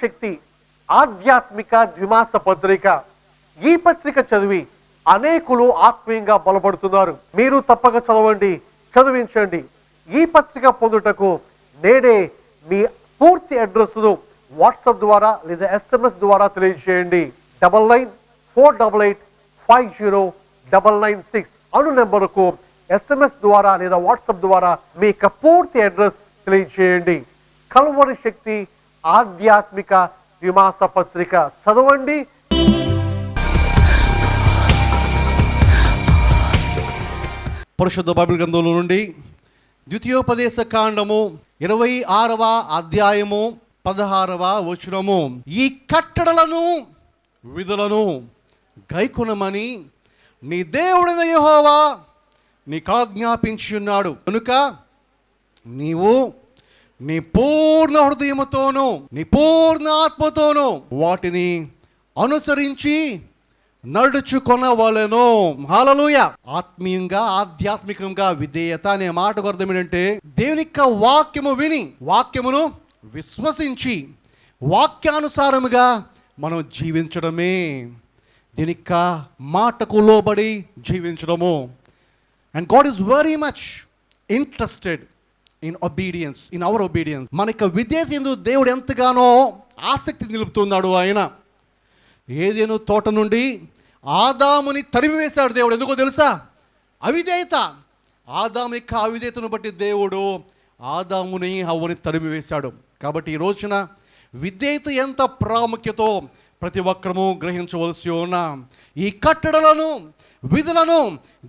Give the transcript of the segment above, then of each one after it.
శక్తి ఆధ్యాత్మిక ద్విమాస పత్రిక. ఈ పత్రిక చదివి అనేకులు ఆత్మీయంగా బలపడుతున్నారు. మీరు తప్పక చదవండి, చదివించండి. ఈ పత్రిక పొందుటకు నేడే మీ పూర్తి అడ్రస్ను వాట్సాప్ ద్వారా లేదా SMS ద్వారా తెలియజేయండి. 9948850996 అను నెంబరుకు SMS ద్వారా లేదా వాట్సాప్ ద్వారా మీ యొక్క పూర్తి అడ్రస్ తెలియజేయండి. కల్వరి శక్తి ఆధ్యాత్మిక ద్విమాస పత్రిక చదవండి. పరిశుద్ధ బైబిల్ గ్రంథంలో నుండి ద్వితీయోపదేశ కాండము 26వ అధ్యాయము 16వ వచనము. ఈ కట్టడలను విధులను గైకొనమని నీ దేవుడైన యెహోవా నీకు ఆజ్ఞాపించి ఉన్నాడు కనుక నీవు నీ పూర్ణ హృదయముతోనూ నీ పూర్ణ ఆత్మతోనూ వాటిని అనుసరించి నడుచుకొనవలెను. హల్లెలూయా. ఆత్మీయంగా ఆధ్యాత్మికంగా విధేయత అనే మాటకు అర్థం ఏంటంటే దేవుని యొక్క వాక్యము విని వాక్యమును విశ్వసించి వాక్యానుసారముగా మనం జీవించడమే. దీని యొక్క మాటకు లోబడి జీవించడము. And God is very much interested in obedience, in our obedience. మన యొక్క విధేయత ఎందుకు దేవుడు ఎంతగానో ఆసక్తి నిలుపుతున్నాడు. ఆయన ఏదేను తోట నుండి ఆదాముని తరిమివేశాడు దేవుడు. ఎందుకో తెలుసా? అవిధేయత. ఆదాము యొక్క అవిధేయతను బట్టి దేవుడు ఆదాముని హవ్వని తరిమివేశాడు. కాబట్టి ఈ రోజున విధేయత ఎంత ప్రాముఖ్యతో ప్రతి ఒక్కరము గ్రహించవలసి ఉన్న ఈ కట్టడలను విధులను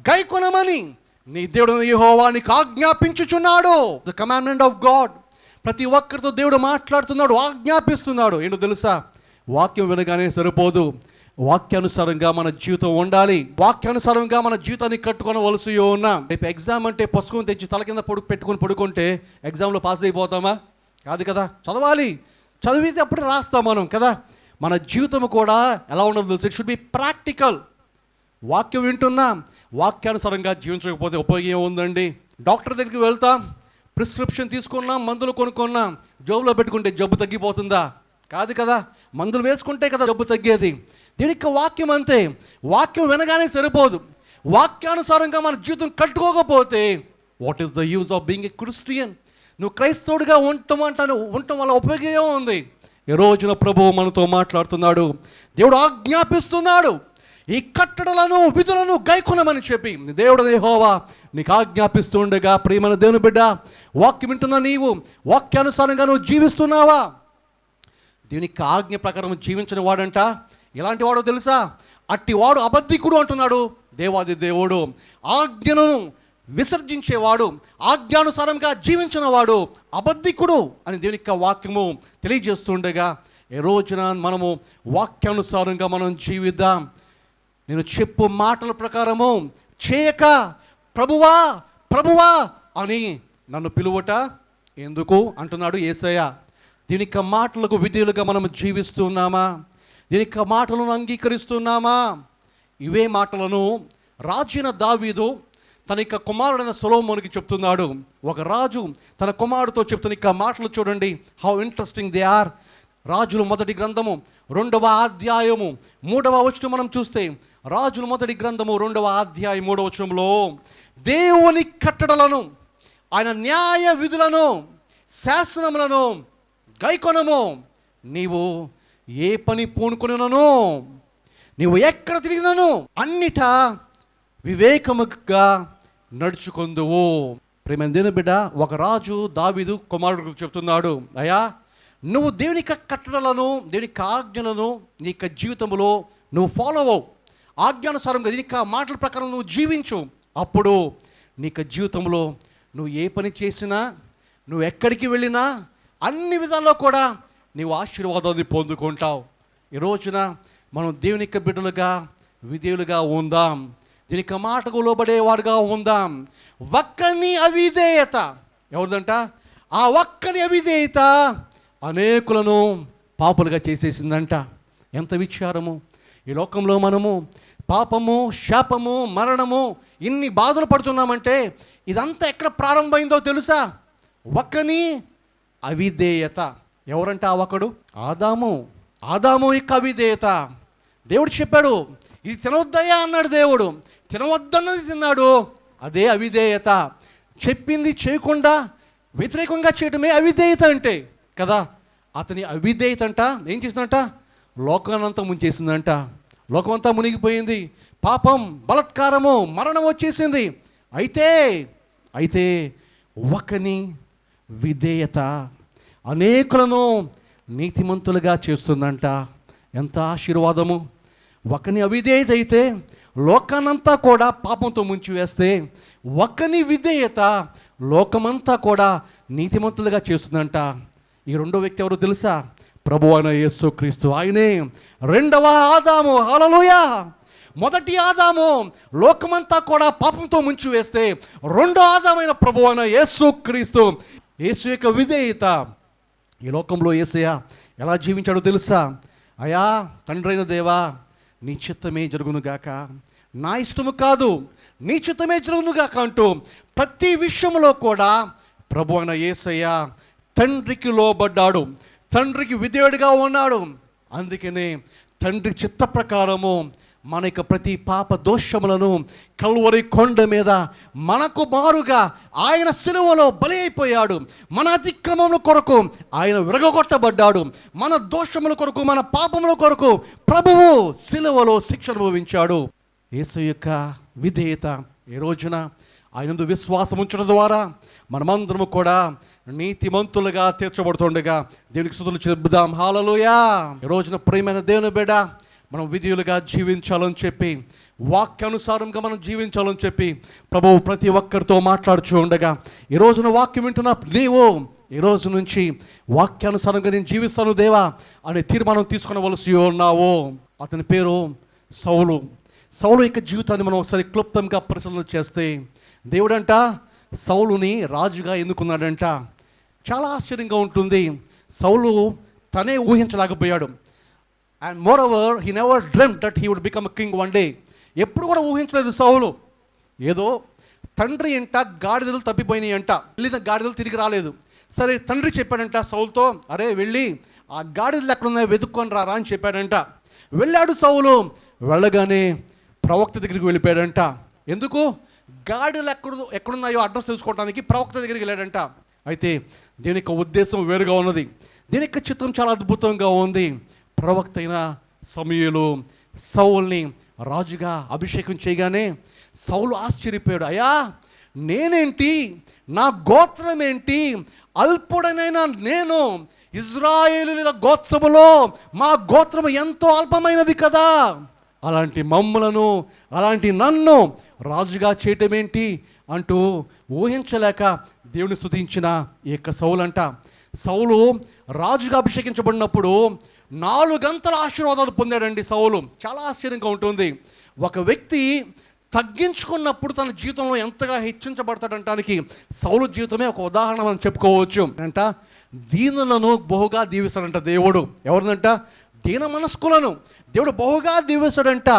గైకొనమని నీ దేవుడు యెహోవా నీకు ఆజ్ఞాపించుచున్నాడు. The commandment of God. ప్రతి ఒక్కరితో దేవుడు మాట్లాడుతున్నాడు, ఆజ్ఞాపిస్తున్నాడు. ఏంటో తెలుసా? వాక్యం వినగానే సరిపోదు, వాక్యానుసారంగా మన జీవితం ఉండాలి. వాక్యానుసారంగా మన జీవితాన్ని కట్టుకోవలసి ఉన్నా. రేపు ఎగ్జామ్ అంటే పుస్తకం తెచ్చి తల కింద పెట్టుకొని పడుకుంటే ఎగ్జామ్లో పాస్ అయిపోతామా? కాదు కదా. చదవాలి, చదివితే అప్పుడు రాస్తాం మనం కదా. మన జీవితం కూడా ఎలా ఉండదు తెలుసు? It should be practical. వాక్యం వింటున్నా వాక్యానుసారంగా జీవించకపోతే ఉపయోగం ఉందండి. డాక్టర్ దగ్గరికి వెళ్తాం, ప్రిస్క్రిప్షన్ తీసుకున్నాం, మందులు కొనుక్కున్నాం, జోబులో పెట్టుకుంటే జబ్బు తగ్గిపోతుందా? కాదు కదా. మందులు వేసుకుంటే కదా జబ్బు తగ్గేది. దీనికి వాక్యం అంతే. వాక్యం వినగానే సరిపోదు, వాక్యానుసారంగా మన జీవితం కట్టుకోకపోతే what is the use of being a Christian? నువ్వు క్రైస్తవుడిగా ఉండటం వల్ల ఉపయోగం ఉంది. ఈ రోజున ప్రభువు మనతో మాట్లాడుతున్నాడు. దేవుడు ఆజ్ఞాపిస్తున్నాడు, ఈ కట్టడలను విధులను గైకొనమని చెప్పి దేవుడు యెహోవా నీకు ఆజ్ఞాపిస్తుండగా, ప్రియమైన దేవుని బిడ్డ, వాక్యం వింటున్నా నీవు వాక్యానుసారంగా నువ్వు జీవిస్తున్నావా? దీనికి ఆజ్ఞ ప్రకారం జీవించిన వాడంట ఎలాంటి వాడో తెలుసా? అట్టి వాడు అబద్ధికుడు అంటున్నాడు దేవాది దేవుడు. ఆజ్ఞను విసర్జించేవాడు, ఆజ్ఞానుసారంగా జీవించిన వాడు అబద్ధికుడు అని దేవుని యొక్క వాక్యము తెలియజేస్తుండగా, ఈ రోజున మనము వాక్యానుసారంగా మనం జీవిద్దాం. నేను చెప్పు మాటల ప్రకారము చేయక ప్రభువా ప్రభువా అని నన్ను పిలువట ఎందుకు అంటున్నాడు యేసయ్య. దీని యొక్క మాటలకు విధేయులుగా మనం జీవిస్తున్నామా? దీని యొక్క మాటలను అంగీకరిస్తున్నామా? ఇవే మాటలను రాజైన దావీదు తన యొక్క కుమారుడైన సొలొమోనుకి చెప్తున్నాడు. ఒక రాజు తన కుమారుడితో చెప్తున్న యొక్క మాటలు చూడండి, హౌ ఇంట్రెస్టింగ్ దే ఆర్. రాజుల మొదటి గ్రంథము 2వ అధ్యాయము 3వ వచనం మనం చూస్తే, రాజుల మొదటి గ్రంథము 2వ అధ్యాయం 3వ వచనంలో, దేవుని కట్టడలను, ఆయన న్యాయ విధులను, శాసనములను గైకొనము. నీవు ఏ పని పూనుకొనను, నీవు ఎక్కడ తిరిగినను అన్నిటా వివేకముగా నడుచుకొందువు. ప్రేమ దేవుని బిడ్డ, ఒక రాజు దావీదు కుమారుడు చెప్తున్నాడు, అయ్యా నువ్వు దేవుని కట్టడలను, దేవుని ఆజ్ఞలను నీ యొక్క జీవితంలో నువ్వు ఫాలో అవ్వు. ఆజ్ఞానుసారంగా దీని మాటల ప్రకారం నువ్వు జీవించు. అప్పుడు నీ జీవితంలో నువ్వు ఏ పని చేసినా, నువ్వు ఎక్కడికి వెళ్ళినా అన్ని విధాల్లో కూడా నీవు ఆశీర్వాదాన్ని పొందుకుంటావు. ఈ రోజున మనం దేవుని యొక్క బిడ్డలుగా విధేయులుగా ఉందాం. దీనికి మాటకు లోబడేవాడుగా ఉందాం. ఒక్కని అవిధేయత ఎవరిదంట? ఆ ఒక్కని అవిధేయత అనేకులను పాపులుగా చేసేసిందంట. ఎంత విచారము! ఈ లోకంలో మనము పాపము, శాపము, మరణము ఇన్ని బాధలు పడుతున్నామంటే ఇదంతా ఎక్కడ ప్రారంభమైందో తెలుసా? ఒక్కని అవిధేయత. ఎవరంట ఆ ఒకడు? ఆదాము. ఆదాము యొక్క అవిధేయత. దేవుడు చెప్పాడు ఇది తినవద్దయ్యా అన్నాడు దేవుడు. తినవద్దన్నది తిన్నాడు. అదే అవిధేయత. చెప్పింది చేయకుండా వ్యతిరేకంగా చేయడమే అవిధేయత అంటే కదా. అతని అవిధేయత అంట ఏం చేసిందంట? లోకానంతా ముంచేసిందంట. లోకమంతా మునిగిపోయింది. పాపం, బలత్కారము, మరణం వచ్చేసింది. అయితే ఒకని విధేయత అనేకులను నీతిమంతులుగా చేస్తుందంట. ఎంత ఆశీర్వాదము! ఒకని అవిధేయత అయితే లోకానంతా కూడా పాపంతో ముంచివేస్తే, ఒకని విధేయత లోకమంతా కూడా నీతిమంతులుగా చేస్తుందంట. ఈ రెండో వ్యక్తి ఎవరు తెలుసా? ప్రభువైన యేసుక్రీస్తు. ఆయనే రెండవ ఆదాము. హల్లెలూయా! మొదటి ఆదాము లోకమంతా కూడా పాపంతో ముంచివేస్తే, రెండో ఆదామైన ప్రభువైన యేసుక్రీస్తు, యేసు యొక్క విధేయత. ఈ లోకంలో యేసయ్య ఎలా జీవించాడో తెలుసా? అయా తండ్రి అయిన దేవా, నీ చిత్తమే జరుగునుగాక, నా ఇష్టము కాదు నీ చిత్తమే జరుగునుగాక అంటూ ప్రతి విషయంలో కూడా ప్రభు అయిన యేసయ్య తండ్రికి లోబడ్డాడు, తండ్రికి విధేయుడిగా ఉన్నాడు. అందుకనే తండ్రి చిత్త ప్రకారము మన యొక్క ప్రతి పాప దోషములను కల్వరి కొండ మీద మనకు మారుగా ఆయన సిలువలో బలి అయిపోయాడు. మన అతిక్రమముల కొరకు ఆయన విరగొట్టబడ్డాడు. మన దోషముల కొరకు, మన పాపముల కొరకు ప్రభువు సిలువలో శిక్ష అనుభవించాడు. యేసు యొక్క విధేయత ఈ రోజున ఆయనందు విశ్వాసం ఉంచడం ద్వారా మనమందరము కూడా నీతిమంతులుగా తీర్చబడుతుండగా దేవునికి స్తుతులు చెబుదాం. హల్లెలూయా! ఈ రోజున ప్రియమైన దేవుని బిడ్డ, మనం విధేయులుగా జీవించాలని చెప్పి, వాక్యానుసారంగా మనం జీవించాలని చెప్పి ప్రభువు ప్రతి ఒక్కరితో మాట్లాడుచూ ఉండగా, ఈ రోజున వాక్యం వింటున్న నీవు ఈ రోజు నుంచి వాక్యానుసారంగా నేను జీవిస్తాను దేవా అనే తీర్మానం తీసుకునవలసి ఉన్నావు. అతని పేరు సౌలు. సౌలు యొక్క జీవితాన్ని మనం ఒకసారి క్లుప్తంగా పరిశీలన చేస్తే, దేవుడంట సౌలుని రాజుగా ఎన్నుకున్నాడంట. చాలా ఆశ్చర్యంగా ఉంటుంది. సౌలు తనే ఊహించలేకపోయాడు. And moreover he never dreamed that he would become a king one day. ఎప్పుడు కూడా ఊహించలేదు సౌలు. ఏదో తండ్రి ఇంట గాడిదలు తప్పిపోయినాయి అంట, వెళ్ళిన గాడిదలు తిరిగి రాలేదు. సరే తండ్రి చెప్పాడంట సౌలుతో, అరే వెళ్ళి ఆ గాడిదలు ఎక్కడున్నాయో వెతుక్కొని రారా అని చెప్పాడంట. వెళ్ళాడు సౌలు. వెళ్ళగానే ప్రవక్త దగ్గరికి వెళ్ళిపోయాడంట. ఎందుకు? గాడిదలు ఎక్కడున్నాయో అడ్రస్ తెలుసుకోవడానికి ప్రవక్త దగ్గరికి వెళ్ళాడంట. అయితే దీని యొక్క ఉద్దేశం వేరుగా ఉన్నది. దీని యొక్క చిత్రం చాలా అద్భుతంగా ఉంది. ప్రవక్త అయిన సమూయేలు సౌలుని రాజుగా అభిషేకం చేయగానే సౌలు ఆశ్చర్యపోయాడు. అయ్యా నేనేంటి, నా గోత్రం ఏంటి, అల్పుడనైనా నేను ఇజ్రాయేలుల గోత్రములో మా గోత్రము ఎంతో అల్పమైనది కదా, అలాంటి మమ్ములను, అలాంటి నన్ను రాజుగా చేయటం ఏంటి అంటూ ఊహించలేక దేవుని స్తుతించిన ఈ యొక్క సౌలు అంట. సౌలు రాజుగా అభిషేకించబడినప్పుడు 4 గంటల ఆశీర్వాదాలు పొందాడండి సౌలు. చాలా ఆశ్చర్యంగా ఉంటుంది. ఒక వ్యక్తి తగ్గించుకున్నప్పుడు తన జీవితంలో ఎంతగా హెచ్చించబడతాడంటానికి సౌలు జీవితమే ఒక ఉదాహరణ మనం చెప్పుకోవచ్చు. అంట దీనులను బహుగా దీవిస్తాడంట దేవుడు. ఎవరినంట? దీన మనస్కులను దేవుడు బహుగా దీవిస్తాడంట.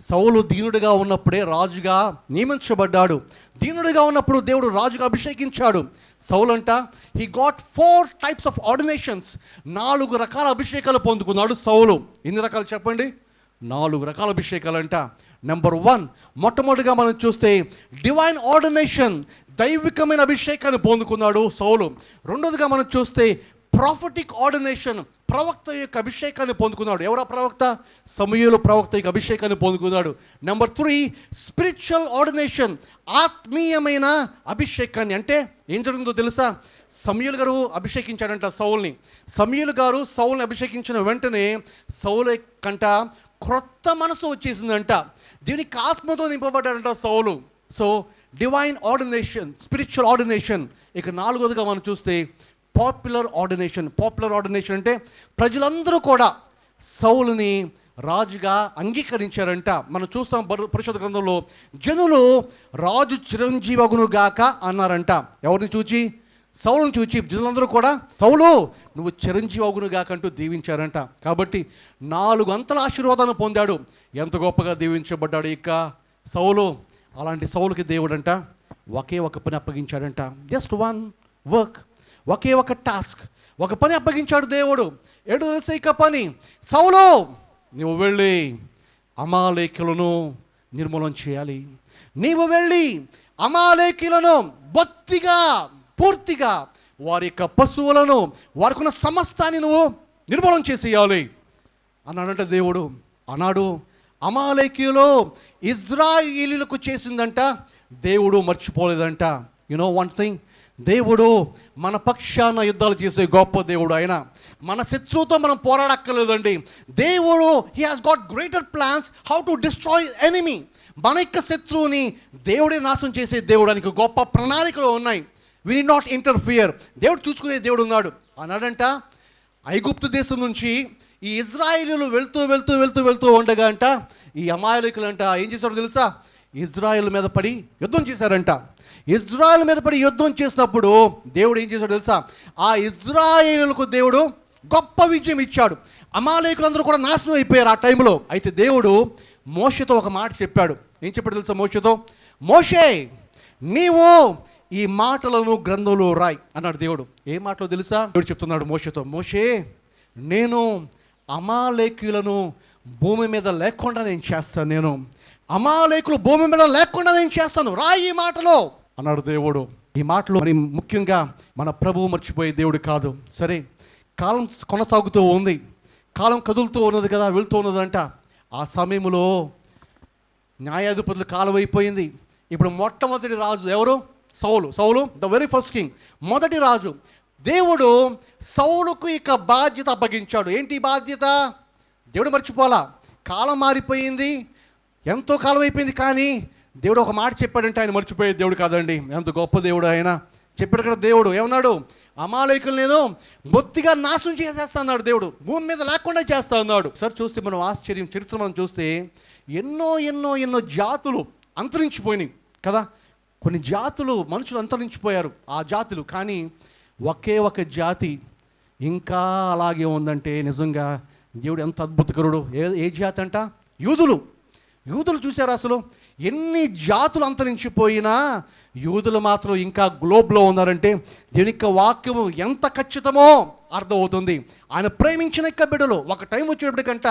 సౌలు దీనుడిగా ఉన్నప్పుడే రాజుగా నియమించబడ్డాడు. దీనుడిగా ఉన్నప్పుడు దేవుడు రాజుగా అభిషేకించాడు. సౌలు అంట హీ గాట్ 4 టైప్స్ ఆఫ్ ఆర్డినేషన్స్. 4 రకాల అభిషేకాలు పొందుకున్నాడు సౌలు. ఎన్ని రకాలు చెప్పండి? 4 రకాల అభిషేకాలు అంట. నెంబర్ 1, మొట్టమొదటిగా మనం చూస్తే డివైన్ ఆర్డినేషన్, దైవికమైన అభిషేకాన్ని పొందుకున్నాడు సౌలు. రెండోదిగా మనం చూస్తే ప్రాఫిటిక్ ఆర్డినేషన్, ప్రవక్త యొక్క అభిషేకాన్ని పొందుకున్నాడు. ఎవరా ప్రవక్త? సమూయేలు ప్రవక్త యొక్క అభిషేకాన్ని పొందుకున్నాడు. నెంబర్ 3, స్పిరిచువల్ ఆర్డినేషన్, ఆత్మీయమైన అభిషేకాన్ని. అంటే ఏం జరిగిందో తెలుసా? సమూయేలు గారు అభిషేకించాడంట సౌల్ని. సమూయేలు గారు సౌల్ని అభిషేకించిన వెంటనే సౌలు కంట క్రొత్త మనసు వచ్చేసిందంట. దీనికి ఆత్మతో నింపబడ్డాడంట సౌలు. So divine ordination, spiritual ordination. ఇక 4వదిగా మనం చూస్తే పాపులర్ ఆర్డినేషన్. పాపులర్ ఆర్డినేషన్ అంటే ప్రజలందరూ కూడా సౌలుని రాజుగా అంగీకరించారంట. మనం చూస్తాం పరిశుద్ధ గ్రంథంలో, జనులు రాజు చిరంజీవగును గాక అన్నారంట. ఎవరిని చూచి? సౌలుని చూచి జనులందరూ కూడా సౌలు నువ్వు చిరంజీవగును గాక అంటూ దీవించారంట. కాబట్టి 4 అంతల ఆశీర్వాదాన్ని పొందాడు. ఎంత గొప్పగా దీవించబడ్డాడు ఇక సౌలు. అలాంటి సౌలుకి దేవుడంట ఒకే ఒక పని అప్పగించాడంట. జస్ట్ 1 వర్క్, ఒకే ఒక టాస్క్, ఒక పని అప్పగించాడు దేవుడు. ఏడు తెలుసు ఇక పని, సౌలు నువ్వు వెళ్ళి అమాలేకులను నిర్మూలన చేయాలి. నీవు వెళ్ళి అమాలేకులను బొత్తిగా పూర్తిగా వారి యొక్క పశువులను వారికున్న సమస్తాన్ని నువ్వు నిర్మూలన చేసేయాలి అన్నాడంట దేవుడు. అన్నాడు. అమాలేకీయులు ఇజ్రాయిలీలకు చేసిందంట దేవుడు మర్చిపోలేదంట. యునో వన్ థింగ్, దేవుడు మన పక్షాన యుద్ధాలు చేసే గొప్ప దేవుడు. ఆయన మన శత్రువుతో మనం పోరాడక్కర్లేదండి. దేవుడు he has got greater plans how to destroy enemy. మన యొక్క శత్రువుని దేవుడే నాశనం చేసే దేవుడు. ఆయనకు గొప్ప ప్రణాళికలు ఉన్నాయి. We need not interfere. దేవుడు చూసుకునే దేవుడు ఉన్నాడు అన్నాడంట. ఐగుప్తు దేశం నుంచి ఈ ఇజ్రాయేలీలు వెళ్తూ వెళ్తూ వెళ్తూ వెళ్తూ ఉండగా అంట ఈ అమాలేకులంట ఏం చేశారో తెలుసా? ఇజ్రాయేల్ మీద పడి యుద్ధం చేశారంట. ఇజ్రాయేల్ మీద పడి యుద్ధం చేసినప్పుడు దేవుడు ఏం చేశాడో తెలుసా? ఆ ఇజ్రాయేలులకు దేవుడు గొప్ప విజయం ఇచ్చాడు. అమాలేకులందరూ కూడా నాశనం అయిపోయారు ఆ టైంలో. అయితే దేవుడు మోషేతో ఒక మాట చెప్పాడు. ఏం చెప్పాడు తెలుసా మోషేతో? మోషే, నీవు ఈ మాటలను గ్రంథంలో రాయి అన్నాడు దేవుడు. ఏ మాటలో తెలుసా? దేవుడు చెప్తున్నాడు మోషేతో, మోషే, నేను అమాలేకులను భూమి మీద లేకుండా నేను చేస్తాను. నేను అమాలేకులు భూమి మీద లేకుండా నేను చేస్తాను, రాయి ఈ మాటలో అన్నాడు దేవుడు. ఈ మాటలు మరి ముఖ్యంగా మన ప్రభువు మర్చిపోయే దేవుడు కాదు. సరే, కాలం కొనసాగుతూ ఉంది, కాలం కదులుతూ ఉన్నది కదా, వెళ్తూ ఉన్నదంట. ఆ సమయంలో న్యాయాధిపతుల కాలం అయిపోయింది. ఇప్పుడు మొట్టమొదటి రాజు ఎవరు? సౌలు. సౌలు ద వెరీ ఫస్ట్ కింగ్, మొదటి రాజు. దేవుడు సౌలుకు ఇక బాధ్యత అప్పగించాడు. ఏంటి బాధ్యత? దేవుడు మర్చిపోలా. కాలం మారిపోయింది, ఎంతో కాలం అయిపోయింది, కానీ దేవుడు ఒక మాట చెప్పాడంటే ఆయన మర్చిపోయే దేవుడు కాదండి. ఎంత గొప్ప దేవుడు ఆయన. చెప్పాడు కదా దేవుడు, ఏమన్నాడు? అమాలేకులు నేను బొత్తిగా నాశనం చేసేస్తా అన్నాడు దేవుడు, భూమి మీద లేకుండా చేస్తా అన్నాడు. సార్ చూస్తే మనం ఆశ్చర్యం, చరిత్ర మనం చూస్తే ఎన్నో ఎన్నో ఎన్నో జాతులు అంతరించిపోయినాయి కదా. కొన్ని జాతులు మనుషులు అంతరించిపోయారు ఆ జాతులు, కానీ ఒకే ఒక జాతి ఇంకా అలాగే ఉందంటే నిజంగా దేవుడు ఎంత అద్భుతకరుడు. ఏ జాతి అంట? యూదులు. యూదులు చూశారు అసలు ఎన్ని జాతులు అంతరించిపోయినా యూదులు మాత్రం ఇంకా గ్లోబ్లో ఉన్నారంటే దేవుని యొక్క వాక్యము ఎంత ఖచ్చితమో అర్థమవుతుంది. ఆయన ప్రేమించిన యొక్క బిడ్డలు. ఒక టైం వచ్చేటప్పటికంట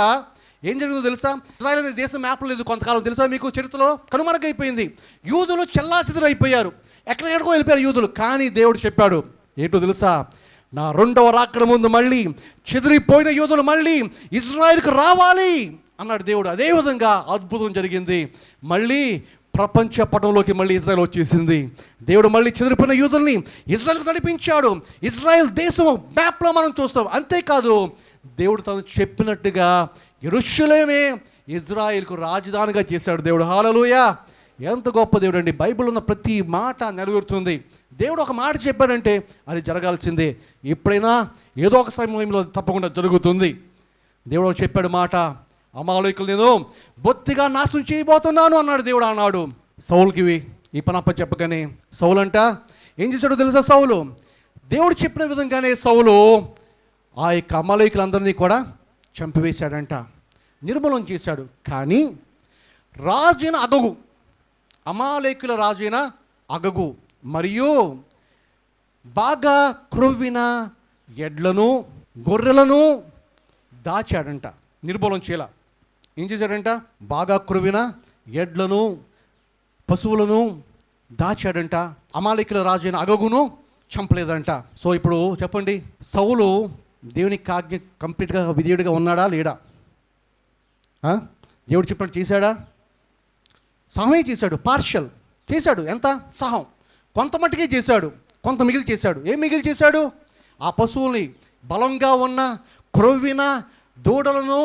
ఏం జరిగిందో తెలుసా? ఇజ్రాయెల్ అనే దేశం మ్యాప్లో లేదు కొంతకాలం, తెలుసా మీకు? చరిత్రలో కనుమరుగైపోయింది. యూదులు చెల్లాచెదురైపోయారు, ఎక్కడెక్కడికో వెళ్ళిపోయారు యూదులు. కానీ దేవుడు చెప్పాడు ఏంటో తెలుసా? నా రెండవ రాకడ ముందు మళ్ళీ చెదిరిపోయిన యూదులు మళ్ళీ ఇజ్రాయెల్కి రావాలి అన్నాడు దేవుడు. అదేవిధంగా అద్భుతం జరిగింది. మళ్ళీ ప్రపంచ పటంలోకి మళ్ళీ ఇజ్రాయెల్ వచ్చేసింది. దేవుడు మళ్ళీ చెదిరిపోయిన యూదుల్ని ఇజ్రాయెల్కి నడిపించాడు. ఇజ్రాయెల్ దేశం మ్యాప్లో మనం చూస్తాం. అంతేకాదు, దేవుడు తను చెప్పినట్టుగా యెరూషలేమే ఇజ్రాయెల్కు రాజధానిగా చేశాడు దేవుడు. హల్లెలూయా! ఎంత గొప్ప దేవుడు అండి. బైబిల్ ఉన్న ప్రతి మాట నెరవేరుతుంది. దేవుడు ఒక మాట చెప్పాడంటే అది జరగాల్సిందే. ఎప్పుడైనా ఏదో ఒక సమయంలో తప్పకుండా జరుగుతుంది. దేవుడు చెప్పాడు మాట, అమాలేకులు నేను బొత్తిగా నాశనం చేయబోతున్నాను అన్నాడు దేవుడు. అన్నాడు సౌలుకి ఈ పని అప్ప చెప్పగానే సౌలు అంట ఏం చేశాడో తెలుసా? సౌలు దేవుడు చెప్పిన విధంగానే సౌలు ఆ యొక్క అమాలేకులందరినీ కూడా చంపివేశాడంట, నిర్మూలన చేశాడు. కానీ రాజైన అగగు, అమాలేకుల రాజైన అగగు మరియు బాగా క్రొవ్విన ఎడ్లను గొర్రెలను దాచాడంట, నిర్మూలన చేయాల. ఏం చేశాడంట? బాగా క్రొవ్విన ఎడ్లను పశువులను దాచాడంట. అమాలేకుల రాజైన అగగును చంపలేదంట. సో ఇప్పుడు చెప్పండి, సౌలు దేవునికి ఆజ్ఞ కంప్లీట్గా విధేయుడిగా ఉన్నాడా లేడా? దేవుడు చెప్పినట్టు చేశాడా? సహమే చేశాడు, పార్షల్ చేశాడు. ఎంత సహం? కొంత మట్టుకే చేశాడు, కొంత మిగిలి చేశాడు. ఏం మిగిలి చేశాడు? ఆ పశువుల్ని, బలంగా ఉన్న క్రొవ్విన దూడలను,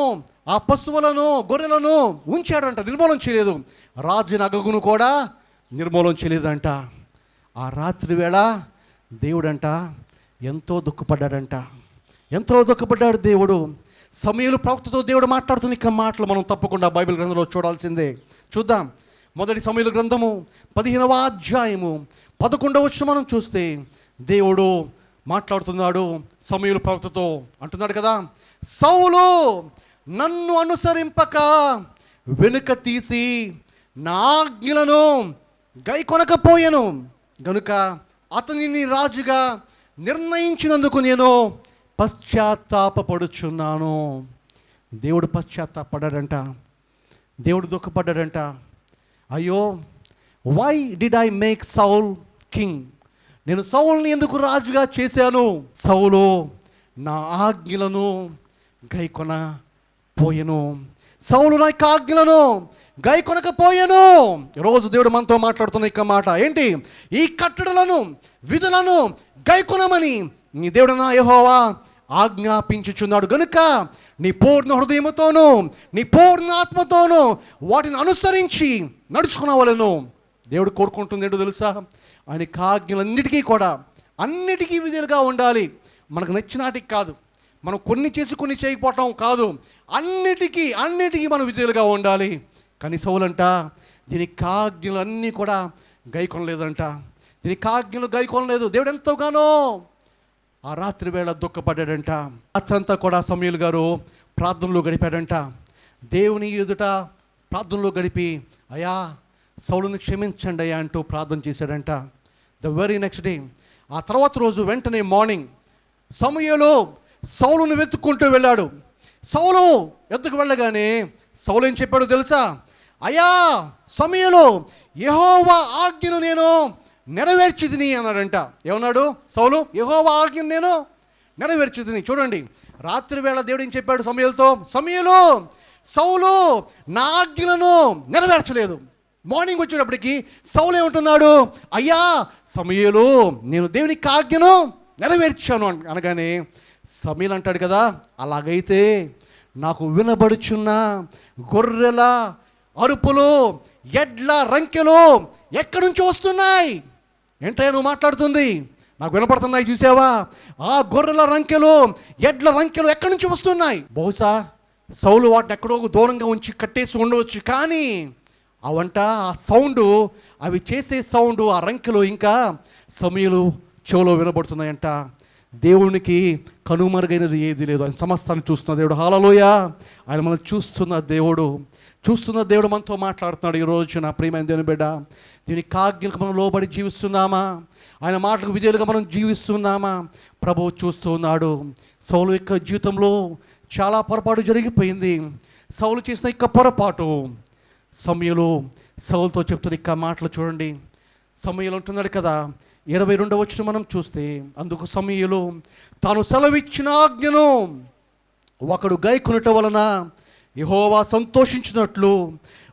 ఆ పశువులను, గొర్రెలను ఉంచాడంట, నిర్మూలన చేయలేదు. రాజు అగగును కూడా నిర్మూలన చేయలేదంట. ఆ రాత్రి వేళ దేవుడంట ఎంతో దుఃఖపడ్డాడంట, ఎంతో దుఃఖపడ్డాడు దేవుడు. సమూయేలు ప్రవక్తతో దేవుడు మాట్లాడుతున్న ఇక మాటలు మనం తప్పకుండా బైబిల్ గ్రంథంలో చూడాల్సిందే. చూద్దాం. మొదటి సమూయేలు గ్రంథము 15వ అధ్యాయము 11వ వచనం మనం చూస్తే దేవుడు మాట్లాడుతున్నాడు సమూయేలు ప్రవక్తతో. అంటున్నాడు కదా, సౌలు నన్ను అనుసరింపక వెనుక తీసి నా ఆజ్ఞలను గైకొనకపోయాను గనుక అతనిని రాజుగా నిర్ణయించినందుకు నేను పశ్చాత్తాపపడుచున్నాను. దేవుడు పశ్చాత్తాపడ్డాడంట, దేవుడు దుఃఖపడ్డాడంట. అయ్యో, why did I make Saul king? నేను సౌల్ని ఎందుకు రాజుగా చేశాను? సౌలు నా ఆజ్ఞలను గైకొన పోయెను. సౌలు నా యొక్క ఆజ్ఞలను గైకొనకపోయెను. రోజు దేవుడు మనతో మాట్లాడుతున్న ఇక మాట ఏంటి? ఈ కట్టడలను విధులను గైకొనమని నీ దేవుడు నా యెహోవా ఆజ్ఞాపించుచున్నాడు గనుక నీ పూర్ణ హృదయముతోనూ నీ పూర్ణ ఆత్మతోనూ వాటిని అనుసరించి నడుచుకునవలెను. దేవుడు కోరుకుంటుంది ఏంటో తెలుసా? ఆయన ఆజ్ఞలన్నిటికీ కూడా అన్నిటికీ విధులుగా ఉండాలి. మనకు నచ్చినాటికి కాదు, మనం కొన్ని చేసి కొన్ని చేయకపోవటం కాదు, అన్నిటికీ మనం విధులుగా ఉండాలి. కానీ సౌలంట దీనికి ఆజ్ఞలు అన్నీ కూడా గైకొనలేదంట. దీనికి ఆజ్ఞలు గైకొనలేదు. దేవుడు ఎంతగానో ఆ రాత్రి వేళ దుఃఖపడ్డాడంట. రాత్రంతా కూడా సమూయేలు గారు ప్రార్థనలో గడిపాడంట. దేవుని ఎదుట ప్రార్థనలో గడిపి, అయ్యా సౌలుని క్షమించండి అయ్యా అంటూ ప్రార్థన చేశాడంట. ద వెరీ నెక్స్ట్ డే, ఆ తర్వాత రోజు వెంటనే మార్నింగ్ సమూయేలు సౌలుని వెతుక్కుంటూ వెళ్ళాడు. సౌలు ఎత్తుకు వెళ్ళగానే సౌలు ఏం చెప్పాడో తెలుసా? అయ్యా సమూయేలు, యెహోవా ఆజ్ఞను నేను నెరవేర్చితిని అన్నాడంట. ఏమన్నాడు సౌలు? యెహోవా ఆజ్ఞను నేను నెరవేర్చితిని. చూడండి, రాత్రి వేళ దేవుడు ఏం చెప్పాడు సమూయేలుతో? సమూయేలు, సౌలు నా ఆజ్ఞలను నెరవేర్చలేదు. మార్నింగ్ వచ్చేటప్పటికి సౌలు ఏమంటున్నాడు? అయ్యా సమూయేలు, నేను దేవునికి ఆజ్ఞను నెరవేర్చాను అనగానే సమూయేలు అంటాడు కదా, అలాగైతే నాకు వినబడుచున్న గొర్రెల అరుపులు, ఎడ్ల రంకెలు ఎక్కడి నుంచి వస్తున్నాయి? ఏంటయ్యా నువ్వు మాట్లాడుతుంది? నాకు వినపడుతున్నాయి, చూసావా? ఆ గొర్రెల రంకెలు, ఎడ్ల రంకెలు ఎక్కడి నుంచి వస్తున్నాయి? బహుశా సౌలు వాటిని ఎక్కడో దూరంగా ఉంచి కట్టేసి ఉండవచ్చు, కానీ అవంట ఆ సౌండ్, అవి చేసే సౌండ్, ఆ రంకెలు ఇంకా సమూయేలు చెవులో వినబడుతున్నాయంట. దేవునికి కనుమరుగైనది ఏది లేదు. ఆయన సమస్తాన్ని చూస్తున్న దేవుడు. హల్లెలూయా! ఆయన మనం చూస్తున్న దేవుడు మనతో మాట్లాడుతున్నాడు ఈ రోజున. ప్రియమైన దేవుని బిడ్డ, దీని ఆజ్ఞలకు మనం లోబడి జీవిస్తున్నామా? ఆయన మాటలకు విధేయులుగా మనం జీవిస్తున్నామా? ప్రభువు చూస్తూ ఉన్నాడు. సౌలు యొక్క జీవితంలో చాలా పొరపాటు జరిగిపోయింది. సౌలు చేసిన ఇక్క పొరపాటు సమూయేలు సౌలుతో చెప్తున్న ఇక్క మాటలు చూడండి. సమూయేలు అంటున్నాడు కదా, 22వ వచనం మనం చూస్తే, అందుకు సమూయేలు తాను సెలవిచ్చిన ఆజ్ఞను ఒకడు గైకొనుట వలన యెహోవా సంతోషించినట్లు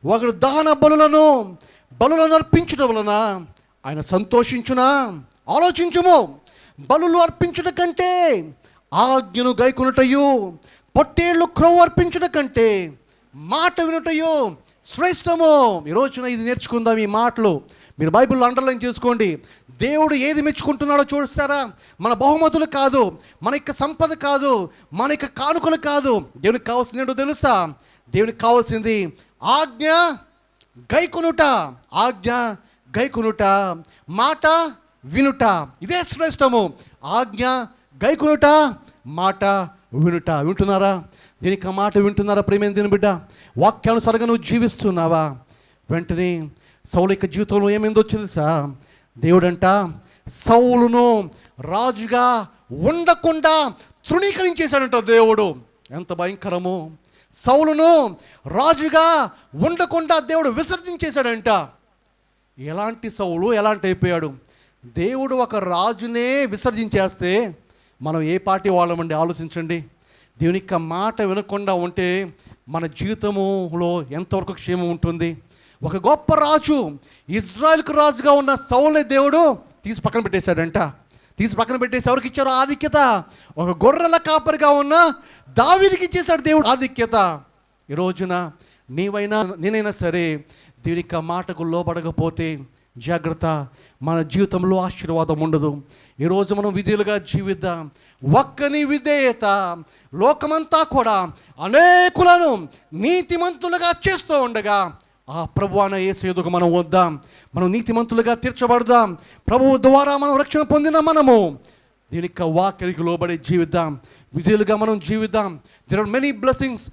ఒకడు దహన బలులను అర్పించుట వలన ఆయన సంతోషించునా? ఆలోచించుము. బలులు అర్పించుట కంటే ఆజ్ఞను గైకొనుటయు, పొట్టేళ్ళు క్రొవ్వు అర్పించుట కంటే మాట వినుటయు శ్రేష్టము. ఈ రోజున ఇది నేర్చుకుందాం. ఈ మాటలు మీరు బైబిల్లో అండర్లైన్ చేసుకోండి. దేవుడు ఏది మెచ్చుకుంటున్నాడో చూస్తారా? మన బహుమతులు కాదు, మన యొక్క సంపద కాదు, మన యొక్క కానుకలు కాదు. దేవునికి కావాల్సింది ఏంటో తెలుసా? దేవునికి కావాల్సింది ఆజ్ఞ గైకొనుట, ఆజ్ఞ గైకొనుట, మాట వినుట. ఇదే శ్రేష్టము. ఆజ్ఞ గైకొనుట, మాట వినుట. వింటున్నారా? దీనికి ఆ మాట వింటున్నారా? ప్రేమైన దీని బిడ్డ, వాక్యానుసారంగా నువ్వు జీవిస్తున్నావా? వెంటనే సౌలు యొక్క జీవితంలో ఏమైందో తెలుసా? దేవుడంట సౌలును రాజుగా ఉండకుండా తృణీకరించేశాడంట దేవుడు. ఎంత భయంకరము! సౌలును రాజుగా ఉండకుండా దేవుడు విసర్జించేశాడంట. ఎలాంటి సౌలు ఎలాంటి అయిపోయాడు? దేవుడు ఒక రాజునే విసర్జించేస్తే మనం ఏ పార్టీ వాళ్ళమండి? ఆలోచించండి. దేవుని యొక్క మాట వినకుండా ఉంటే మన జీవితంలో ఎంతవరకు క్షేమం ఉంటుంది? ఒక గొప్ప రాజు, ఇజ్రాయెల్కు రాజుగా ఉన్న సౌలుని దేవుడు తీసి పక్కన పెట్టేశాడంట. తీసి పక్కన పెట్టేసి ఎవరికి ఇచ్చారు ఆధిక్యత? ఒక గొర్రెల కాపరిగా ఉన్న దావీదుకి ఇచ్చేశాడు దేవుడు ఆధిక్యత. ఈ రోజున నీవైనా నేనైనా సరే దేవుని యొక్క మాటకు లోబడకపోతే జాగ్రత్త, మన జీవితంలో ఆశీర్వాదం ఉండదు. ఈరోజు మనం విధేయులుగా జీవిద్దాం. ఒక్కని విధేయత లోకమంతా కూడా అనేకులను నీతిమంతులుగా చేస్తూ ఉండగా ఆ ప్రభువైన యేసు ఎదుగు మనం వద్దాం. మనం నీతిమంతులుగా తీర్చబడదాం. ప్రభువు ద్వారా మనం రక్షణ పొందిన మనము దీనికి వాక్యానికి లోబడి జీవిద్దాం. విధేయులుగా మనం జీవిద్దాం. There are many blessings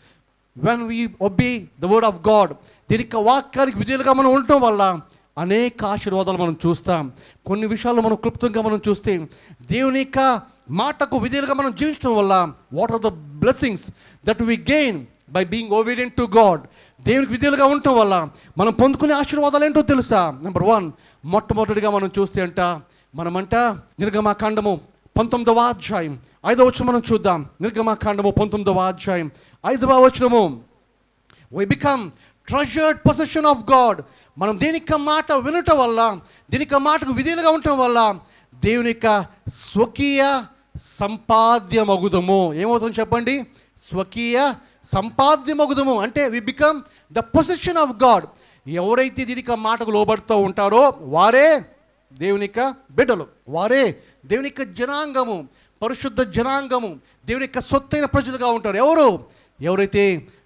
when we obey the word of God. దీనికి వాక్యానికి విధేయులుగా మనం ఉండటం వల్ల అనేక ఆశీర్వాదాలు మనం చూస్తాం. కొన్ని విషయాలు మనం క్లుప్తంగా మనం చూస్తే దేవుని యొక్క మాటకు విధేయులుగా మనం జీవించడం వల్ల what are the blessings that we gain by being obedient to God. దేవునికి విధేయులుగా ఉండటం వల్ల మనం పొందుకునే ఆశీర్వాదాలు ఏంటో తెలుసా? నెంబర్ 1, మొట్టమొదటిగా మనం చూస్తే మనమంట నిర్గమాకాండము 19వ అధ్యాయం 5వ వచనం మనం చూద్దాం. నిర్గమాకాండము 19వ అధ్యాయం 5వ వచనము. We become treasured possession of God. మనం దేని యొక్క మాట వినటం వల్ల, దేని యొక్క మాటకు విధేయులుగా ఉండటం వల్ల దేవుని యొక్క స్వకీయ సంపాద్యమగుదము. ఏమవుతుంది చెప్పండి? స్వకీయ సంపాద్యమగుదము అంటే we become the possession of God. ఎవరైతే దీని యొక్క మాటకు లోబడుతూ ఉంటారో వారే దేవుని యొక్క బిడ్డలు, వారే దేవుని యొక్క జనాంగము, పరిశుద్ధ జనాంగము, దేవుని యొక్క సొత్తైన ప్రజలుగా ఉంటారు. ఎవరైతే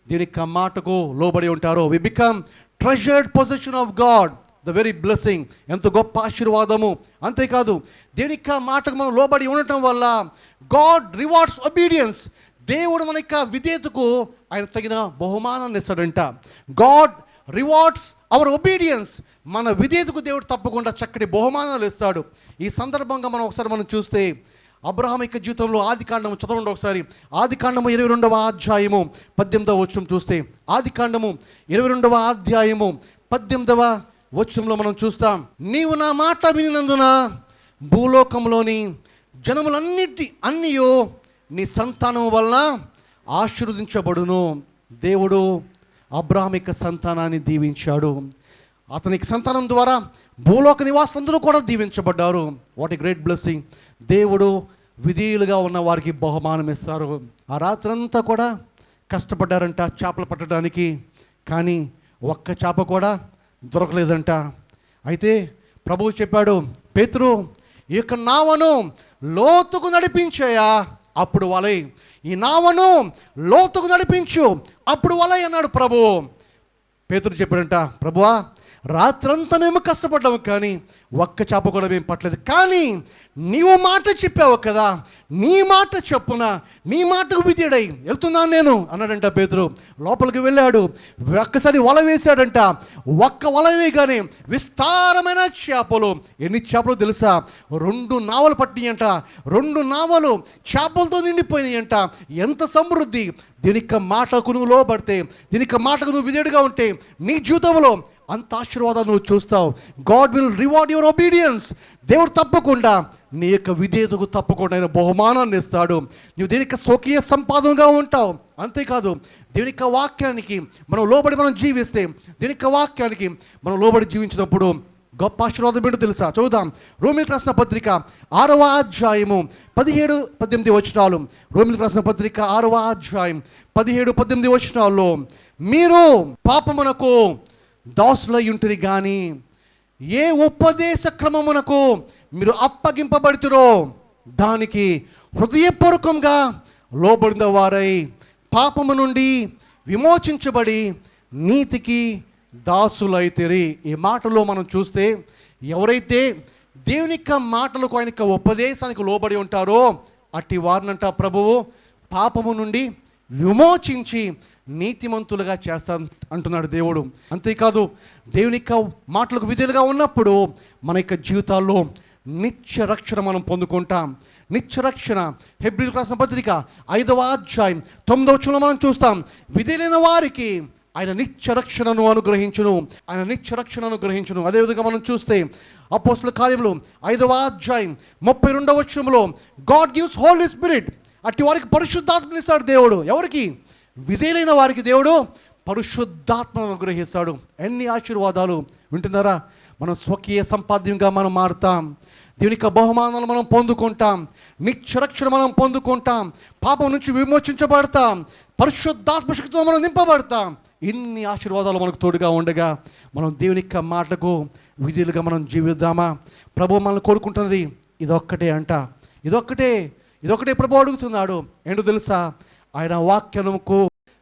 దేవుని యొక్క మాటకు లోబడి ఉంటారో we become treasured position of God, the very blessing. ఎంత గొప్ప ఆశీర్వాదము. అంతేకాదు దేవుని యొక్క మాటకు మనం లోబడి ఉండటం వల్ల గాడ్ రివార్డ్స్ ఒబీడియన్స్. దేవుడు మన యొక్క విధేయతకు ఆయన తగిన బహుమానాన్ని ఇస్తాడంట. God rewards our obedience. మన విధేయతకు దేవుడు తప్పకుండా చక్కటి బహుమానాలు ఇస్తాడు. ఈ సందర్భంగా మనం చూస్తే అబ్రహాం యొక్క జీవితంలో ఆదికాండము చదవండి ఒకసారి. ఆదికాండము 22వ అధ్యాయము 18వ వచనం చూస్తే, ఆదికాండము 22వ అధ్యాయము 18వ వచనంలో మనం చూస్తాం, నీవు నా మాట వినినందున భూలోకంలోని జనములన్నియు నీ సంతానము వలన ఆశీర్వదించబడును. దేవుడు అబ్రహాం యొక్క సంతానాన్ని దీవించాడు. అతనికి సంతానం ద్వారా భూలోక నివాసులందరూ కూడా దీవించబడ్డారు. What a great blessing. దేవుడు విధేయులుగా ఉన్న వారికి బహుమానం ఇస్తారు. ఆ రాత్రంతా కూడా కష్టపడ్డారంట చేపలు పట్టడానికి, కానీ ఒక్క చేప కూడా దొరకలేదంట. అయితే ప్రభువు చెప్పాడు, పేతురు ఈ యొక్క నావను లోతుకు నడిపించాయా, అప్పుడు వలై. ఈ నావను లోతుకు నడిపించు, అప్పుడు వలై అన్నాడు ప్రభువు. పేతురు చెప్పాడంట, ప్రభువా రాత్రంతా మేము కష్టపడ్డాము కానీ ఒక్క చేప కూడా మేము పట్టలేదు, కానీ నీవు మాట చెప్పావు కదా, నీ మాట చెప్పున, నీ మాటకు విధేయుడై వెళ్తున్నాను నేను అన్నాడంట పేతురు. లోపలికి వెళ్ళాడు, ఒక్కసారి వల వేశాడంట. ఒక్క వల వేయగానే విస్తారమైన చేపలు. ఎన్ని చేపలు తెలుసా? 2 నావలు పట్టినాయంట. 2 నావలు చేపలతో నిండిపోయినాయంట. ఎంత సమృద్ధి! దీనికి మాటకు నువ్వు లోబడితే, దీనికి మాటకు నువ్వు విధేయుడిగా ఉంటే నీ జీవితంలో అంత ఆశీర్వాదాలు నువ్వు చూస్తావు. God will reward your obedience. దేవుడు తప్పకుండా నీ యొక్క విధేయతకు తప్పకుండా ఆయన బహుమానాన్ని ఇస్తాడు. నువ్వు దీనికి స్వకీయ సంపాదనగా ఉంటావు. అంతేకాదు దేవుని యొక్క వాక్యానికి మనం లోబడి మనం జీవిస్తే, దీని యొక్క వాక్యానికి మనం లోబడి జీవించినప్పుడు గొప్ప ఆశీర్వాదం ఏంటో తెలుసా? చూద్దాం. రోమీయులకు రాసిన పత్రిక 6వ అధ్యాయము 17-18 వచనాలు. రోమీయులకు రాసిన పత్రిక 6వ అధ్యాయం 17-18 వచనాల్లో, మీరు పాపమునకు దాసులై ఉంటిరి కానీ ఏ ఉపదేశ క్రమమునకు మీరు అప్పగింపబడుతురో దానికి హృదయపూర్వకంగా లోబడిన వారై పాపము నుండి విమోచించబడి నీతికి దాసులైతిరి. ఈ మాటలో మనం చూస్తే ఎవరైతే దేవుని యొక్క మాటలకు, ఆయన యొక్క ఉపదేశానికి లోబడి ఉంటారో అట్టి వారినంట ప్రభువు పాపము నుండి విమోచించి నీతిమంతులుగా చేస్తా అంటున్నాడు దేవుడు. అంతేకాదు దేవుని యొక్క మాటలకు విధేయులుగా ఉన్నప్పుడు మన యొక్క జీవితాల్లో నిత్య రక్షణ మనం పొందుకుంటాం. నిత్య రక్షణ హెబ్రీయులకు రాసిన పత్రిక 5వ అధ్యాయం 9వ వచనంలో మనం చూస్తాం, విధేయులైన వారికి ఆయన నిత్య రక్షణను అనుగ్రహించును, ఆయన నిత్య రక్షణ అనుగ్రహించును. అదేవిధంగా మనం చూస్తే అపోస్తలుల కార్యములు 5వ అధ్యాయం 32వ వచనంలో, గాడ్ గివ్స్ హోలీ స్పిరిట్. అట్టి వారికి పరిశుద్ధాత్మని ఇస్తాడు దేవుడు. ఎవరికి? విధేయులైన వారికి దేవుడు పరిశుద్ధాత్మను అనుగ్రహిస్తాడు. ఎన్ని ఆశీర్వాదాలు! వింటున్నారా? మనం స్వకీయ సంపాద్యంగా మనం మారుతాం. దేవుని యొక్క బహుమానాలు మనం పొందుకుంటాం. నిత్యరక్షణ మనం పొందుకుంటాం. పాపం నుంచి విమోచించబడతాం. పరిశుద్ధాత్మ శక్తితో మనం నింపబడతాం. ఇన్ని ఆశీర్వాదాలు మనకు తోడుగా ఉండగా మనం దేవుని యొక్క మాటకు విధులుగా మనం జీవిద్దామా? ప్రభు మనల్ని కోరుకుంటున్నది ఇదొక్కటే అంట. ఇదొక్కటే ప్రభు అడుగుతున్నాడు. ఏంటో తెలుసా? ఆయన వాక్యముకు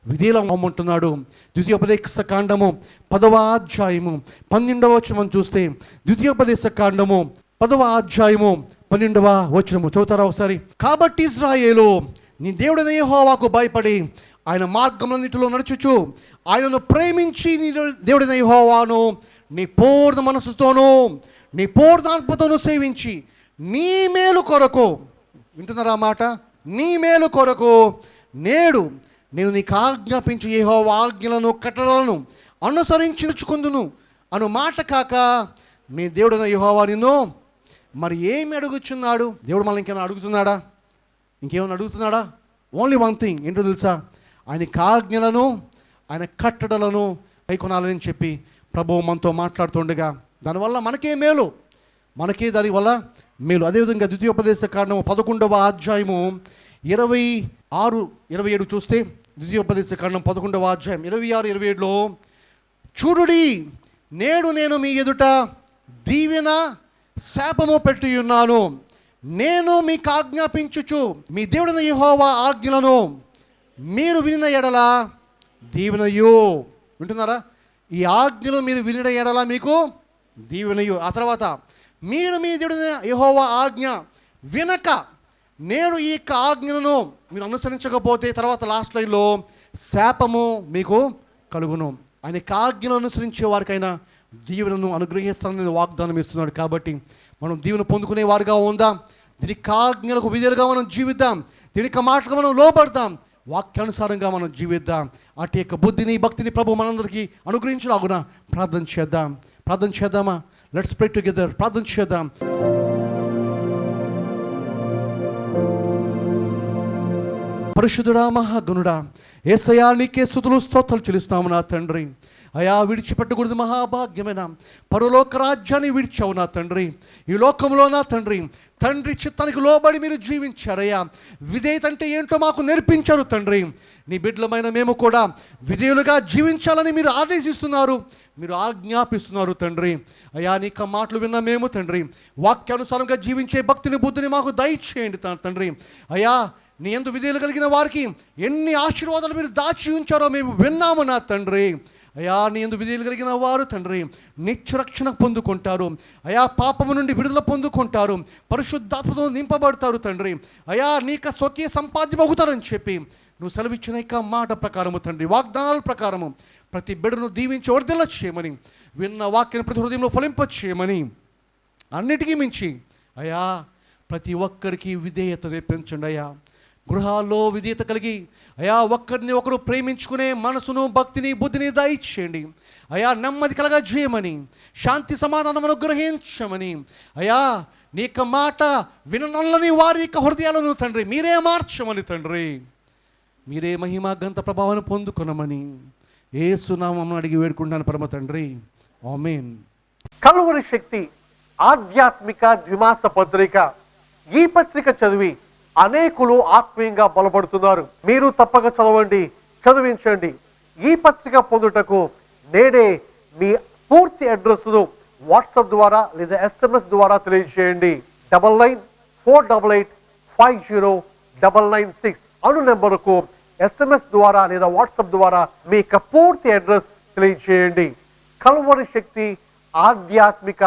విధేయులం అమ్ముంటున్నాడు. ద్వితీయోపదేశ కాండము 10వ అధ్యాయము 12వ వచనం చూస్తే, ద్వితీయోపదేశ కాండము 10వ అధ్యాయము 12వ వచనము చదువుతారా ఒకసారి? కాబట్టి ఇశ్రాయేలు నీ దేవుడైన యెహోవాకు భయపడి ఆయన మార్గములన్నిటిలో నడుచుచు ఆయనను ప్రేమించి నీ దేవుడైన యెహోవాను నీ పూర్ణ మనసుతోనూ నీ పూర్ణ ఆత్మతోనూ సేవించి నీ మేలు కొరకు వింటున్నారా మాట? నీ మేలు కొరకు నేడు నేను నీకు ఆజ్ఞాపించు యెహోవా ఆజ్ఞలను కట్టడలను అనుసరించుకుందును అను మాట కాక నీ దేవుడైన యెహోవా నిన్ను మరి ఏమి అడుగుచున్నాడు? దేవుడు మనల్ని ఇంకేమైనా అడుగుతున్నాడా? ఇంకేమైనా అడుగుతున్నాడా? ఓన్లీ వన్ థింగ్ ఏంటో తెలుసా? ఆయన ఆజ్ఞలను ఆయన కట్టడలను కైకొనాలని చెప్పి ప్రభువు మనతో మాట్లాడుతుండగా దానివల్ల మనకే మేలు, మనకే దానివల్ల మేలు. అదేవిధంగా ద్వితీయోపదేశ కాండము 11వ అధ్యాయము 26, 27 చూస్తే, ద్వితీయోపదేశ కాండం 11వ అధ్యాయం 26, 27లో చూడుడి, నేడు నేను మీ ఎదుట దీవెన శాపము పెట్టి ఉన్నాను. నేను మీకు ఆజ్ఞాపించుచు మీ దేవుడైన యెహోవా ఆజ్ఞలను మీరు వినిన ఎడల దీవెనయు. వింటున్నారా? ఈ ఆజ్ఞలు మీరు వినిన ఎడల మీకు దీవెనయు. ఆ తర్వాత మీరు మీ దేవుడైన యెహోవా ఆజ్ఞ వినక నేడు ఈ ఆజ్ఞలను మీరు అనుసరించకపోతే, తర్వాత లాస్ట్ లైన్లో శాపము మీకు కలుగును. ఆయన ఆజ్ఞను అనుసరించే వారికైనా దీవెనను అనుగ్రహిస్తానని వాగ్దానం ఇస్తున్నాడు. కాబట్టి మనం దీవెన పొందుకునే వారిగా ఉందాం. దీని ఆజ్ఞలకు విధేయులుగా మనం జీవిద్దాం. దీని మాటలకు మనం లోపడతాం. వాక్యానుసారంగా మనం జీవిద్దాం. అటు యొక్క బుద్ధిని భక్తిని ప్రభు మనందరికీ అనుగ్రహించలాగున ప్రార్థన చేద్దాం. ప్రార్థన చేద్దామా? Let's pray together. ప్రార్థన చేద్దాం. పరిశుద్ధుడా, మహాగణుడా, యేసయ్యా నీకే స్తుతులు స్తోత్రాలు చెల్లిస్తాము నా తండ్రి. అయా విడిచిపెట్టకూడదు మహాభాగ్యమైన పరలోక రాజ్యాన్ని విడిచావు నా తండ్రి. ఈ లోకంలో నా తండ్రి చిత్తానికి లోబడి మీరు జీవించారయ్యా. విధేయత అంటే ఏంటో మాకు నేర్పించారు తండ్రి. నీ బిడ్డలమైన మేము కూడా విధేయులుగా జీవించాలని మీరు ఆదేశిస్తున్నారు, మీరు ఆజ్ఞాపిస్తున్నారు తండ్రి. అయా నీకు మాటలు విన్న మేము తండ్రి వాక్యానుసారంగా జీవించే భక్తిని బుద్ధిని మాకు దయచేయండి తండ్రి. అయా నీ యందు విధేయులు కలిగిన వారికి ఎన్ని ఆశీర్వాదాలు మీరు దాచి ఉంచారో మేము విన్నాము నా తండ్రి. అయా నీ యందు విధేయులు కలిగిన వారు తండ్రి నిత్యరక్షణ పొందుకుంటారు. అయా పాపము నుండి విడుదల పొందుకుంటారు, పరిశుద్ధాత్మతో నింపబడతారు తండ్రి. అయా నీకు స్వకీయ సంపాద్యం అవుతారని చెప్పి నువ్వు సెలవిచ్చిన యొక్క మాట ప్రకారము తండ్రి, వాగ్దానాల ప్రకారము ప్రతి బిడ్డను దీవించి వర్ధిల్ల చేయమని, విన్న వాక్యాన్ని ప్రతి హృదయంలో ఫలింప చేయమని, అన్నిటికీ మించి అయా ప్రతి ఒక్కరికి విధేయత నేర్పించండి అయ్యా. గృహాల్లో విధేయత కలిగి అయా ఒక్కరిని ఒకరు ప్రేమించుకునే మనసును భక్తిని బుద్ధిని దయచేయండి అయా. నెమ్మది కలగా చేయమని, శాంతి సమాధానం అనుగ్రహించమని అయా. నీ యొక్క మాట విననొల్లని వారి యొక్క హృదయాలను తండ్రి మీరే మార్చమని తండ్రి, మీరే మహిమ గంత ప్రభావాన్ని పొందుకొనమని యేసు నామమున అడిగి వేడుకుంటాను పరమ తండ్రి. ఆమేన్. కల్వరి శక్తి ఆధ్యాత్మిక ద్విమాస పత్రిక. ఈ పత్రిక చదివి అనేకులు ఆత్మీయంగా బలపడుతున్నారు. మీరు తప్పక చదవండి, చదివించండి. ఈ పత్రిక పొందుటకు నేడే మీ పూర్తి అడ్రస్ను వాట్సాప్ ద్వారా లేదా SMS ద్వారా తెలియజేయండి. 9948850996 అను నెంబరుకు SMS ద్వారా లేదా వాట్సాప్ ద్వారా మీ యొక్క పూర్తి అడ్రస్ తెలియజేయండి. కల్వరి శక్తి ఆధ్యాత్మిక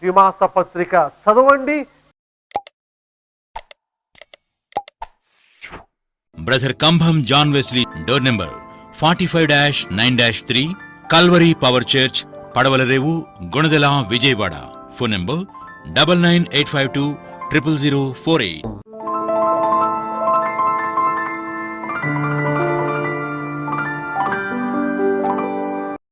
ద్విమాస పత్రిక చదవండి. Brother Kambham John Wesley, door number 45-9-3, Calvary power church, Padavalarevu, Gunadala, Vijayawada. Phone number 9985200048.